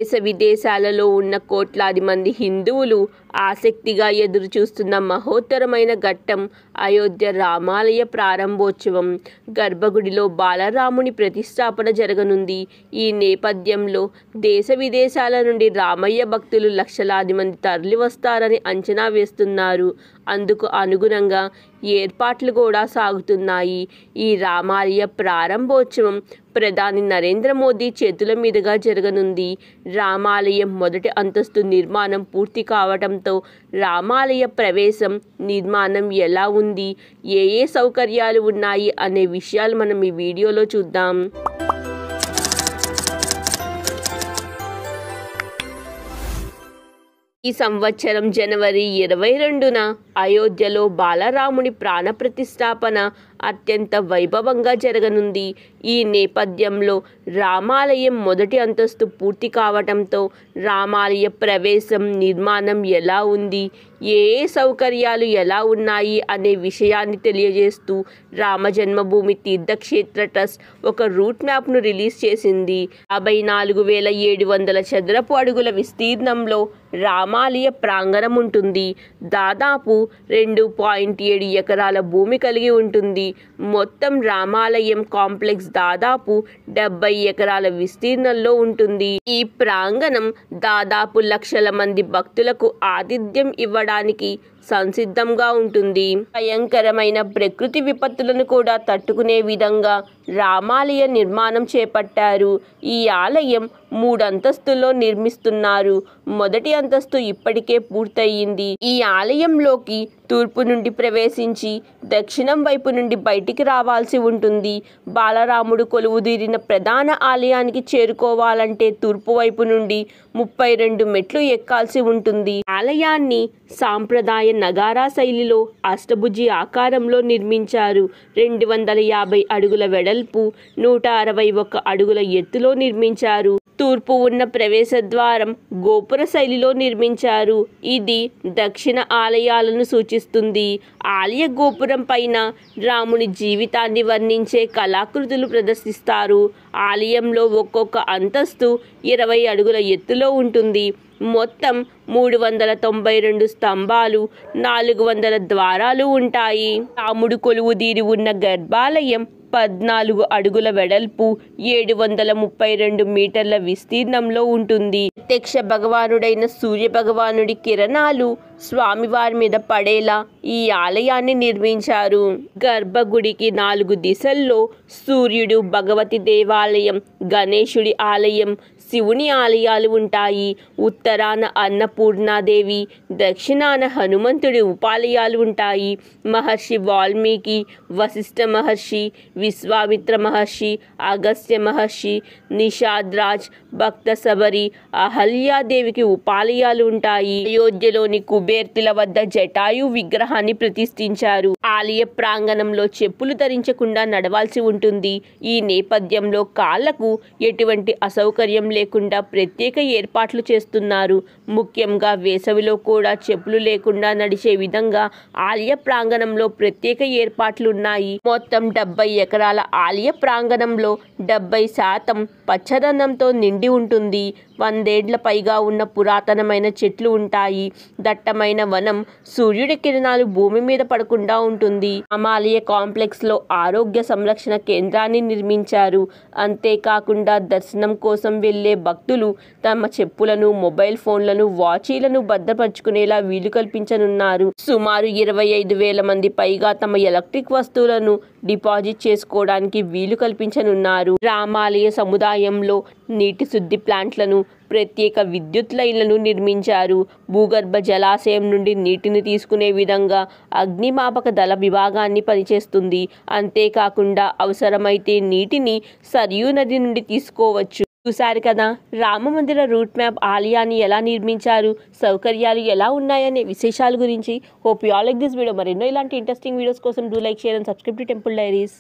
దేశ విదేశాలలో ఉన్న కోట్లాది మంది హిందువులు ఆసక్తిగా ఎదురుచూస్తున్న మహోత్తరమైన ఘట్టం అయోధ్య రామాలయ ప్రారంభోత్సవం. గర్భగుడిలో బాలరాముని ప్రతిష్టాపన జరగనుంది. ఈ నేపథ్యంలో దేశ విదేశాల నుండి రామయ్య భక్తులు లక్షలాది మంది తరలివస్తారని అంచనా వేస్తున్నారు. అందుకు అనుగుణంగా ఏర్పాట్లు కూడా సాగుతున్నాయి. ఈ రామాలయ ప్రారంభోత్సవం ప్రధాని నరేంద్ర మోదీ చేతుల మీదుగా జరగనుంది. రామాలయం మొదటి అంతస్తు నిర్మాణం పూర్తి కావడంతో రామాలయ ప్రవేశం, నిర్మాణం ఎలా ఉంది, ఏ సౌకర్యాలు ఉన్నాయి అనే విషయాలు మనం ఈ వీడియోలో చూద్దాం. ఈ సంవత్సరం జనవరి 22న అయోధ్యలో బాలరాముని ప్రాణప్రతిష్ఠాపన అత్యంత వైభవంగా జరగనుంది. ఈ నేపథ్యంలో రామాలయం మొదటి అంతస్తు పూర్తి కావడంతో రామాలయ ప్రవేశం, నిర్మాణం ఎలా ఉంది, ఏ సౌకర్యాలు ఎలా ఉన్నాయి అనే విషయాన్ని తెలియజేస్తూ రామజన్మభూమి తీర్థక్షేత్ర ట్రస్ట్ ఒక రూట్ మ్యాప్ను రిలీజ్ చేసింది. 54,700 చదరపు అడుగుల విస్తీర్ణంలో రామాలయ ప్రాంగణం ఉంటుంది. దాదాపు 2.7 ఎకరాల భూమి కలిగి ఉంటుంది. మొత్తం రామాలయం కాంప్లెక్స్ దాదాపు 70 ఎకరాల విస్తీర్ణంలో ఉంటుంది. ఈ ప్రాంగణం దాదాపు లక్షల మంది భక్తులకు ఆతిథ్యం ఇవ్వడానికి సంసిద్ధంగా ఉంటుంది. భయంకరమైన ప్రకృతి విపత్తులను కూడా తట్టుకునే విధంగా రామాలయ నిర్మాణం చేపట్టారు. ఈ ఆలయం 3 అంతస్తుల్లో నిర్మిస్తున్నారు. మొదటి అంతస్తు ఇప్పటికే పూర్తయింది. ఈ ఆలయంలోకి తూర్పు నుండి ప్రవేశించి దక్షిణం వైపు నుండి బయటికి రావాల్సి ఉంటుంది. బాలరాముడు కొలువుదీరిన ప్రధాన ఆలయానికి చేరుకోవాలంటే తూర్పు వైపు నుండి 32 మెట్లు ఎక్కాల్సి ఉంటుంది. ఆలయాన్ని సాంప్రదాయ నగారా శైలిలో అష్టభుజి ఆకారంలో నిర్మించారు. 250 అడుగుల వెడల్పు, 161 అడుగుల ఎత్తులో నిర్మించారు. తూర్పు ఉన్న ప్రవేశ ద్వారం గోపుర శైలిలో నిర్మించారు. ఇది దక్షిణ ఆలయాలను సూచిస్తుంది. ఆలయ గోపురం పైన రాముని జీవితాన్ని వర్ణించే కళాకృతులు ప్రదర్శిస్తారు. ఆలయంలో ఒక్కొక్క అంతస్తు 20 అడుగుల ఎత్తులో ఉంటుంది. మొత్తం 392 స్తంభాలు, 400 ద్వారాలు ఉంటాయి. రాముడు కొలువుదీరి ఉన్న గర్భాలయం 14 అడుగుల వెడల్పు, 732 మీటర్ల విస్తీర్ణంలో ఉంటుంది. ప్రత్యక్ష భగవానుడైన సూర్య భగవానుడి కిరణాలు స్వామివారి మీద పడేలా ఈ ఆలయాన్ని నిర్మించారు. గర్భగుడికి 4 దిశల్లో సూర్యుడు, భగవతి దేవాలయం, గణేశుడి ఆలయం, శివుని ఆలయాలు ఉంటాయి. ఉత్తరాన అన్నపూర్ణాదేవి, దక్షిణాన హనుమంతుడి ఉపాలయాలు ఉంటాయి. మహర్షి వాల్మీకి, వశిష్ఠ మహర్షి, విశ్వామిత్ర మహర్షి, అగస్త్య మహర్షి, నిషాద్రాజ్, భక్త శబరి, అహల్యాదేవికి ఉపాలయాలు ఉంటాయి. అయోధ్యలోని కుబేర్తిల వద్ద జటాయు విగ్రహాన్ని ప్రతిష్ఠించారు. ఆలయ ప్రాంగణంలో చెప్పులు ధరించకుండా నడవాల్సి ఉంటుంది. ఈ నేపథ్యంలో కాళ్లకు ఎటువంటి అసౌకర్యం లేకుండా ప్రత్యేక ఏర్పాట్లు చేస్తున్నారు. ముఖ్యంగా వేసవిలో కూడా చెప్పులు లేకుండా నడిచే విధంగా ఆలయ ప్రాంగణంలో ప్రత్యేక ఏర్పాట్లున్నాయి. మొత్తం 70 ఎకరాల ఆలయ ప్రాంగణంలో 70% పచ్చదనంతో నిండి ఉంటుంది. 100 ఏళ్ల పైగా ఉన్న పురాతనమైన చెట్లు ఉంటాయి. దట్టమైన వనం సూర్యుడి కిరణాలు భూమి మీద పడకుండా ఉంటుంది. రామాలయ కాంప్లెక్స్ లో ఆరోగ్య సంరక్షణ కేంద్రాన్ని నిర్మించారు. అంతేకాకుండా దర్శనం కోసం వెళ్లే భక్తులు తమ చెప్పులను, మొబైల్ ఫోన్లను, వాచీలను భద్రపరుచుకునేలా వీలు కల్పించనున్నారు. సుమారు 25,000 మంది పైగా తమ ఎలక్ట్రిక్ వస్తువులను డిపాజిట్ చేసుకోవడానికి వీలు కల్పించనున్నారు. రామాలయ సముదాయంలో నీటి శుద్ధి ప్లాంట్లను, ప్రత్యేక విద్యుత్ లైన్లను నిర్మించారు. భూగర్భ జలాశయం నుండి నీటిని తీసుకునే విధంగా అగ్నిమాపక దళ విభాగాన్ని పనిచేస్తుంది. అంతేకాకుండా అవసరమైతే నీటిని సరియు నది నుండి తీసుకోవచ్చు. చూశారు కదా, రామమందిర రూట్ మ్యాప్ ఆలయాన్ని ఎలా నిర్మించారు, సౌకర్యాలు ఎలా ఉన్నాయనే విశేషాల గురించి. Hope you all like this video. మరెన్నో ఇలాంటి ఇంట్రెస్టింగ్ వీడియోస్ కోసం do like, share and subscribe to temple diaries.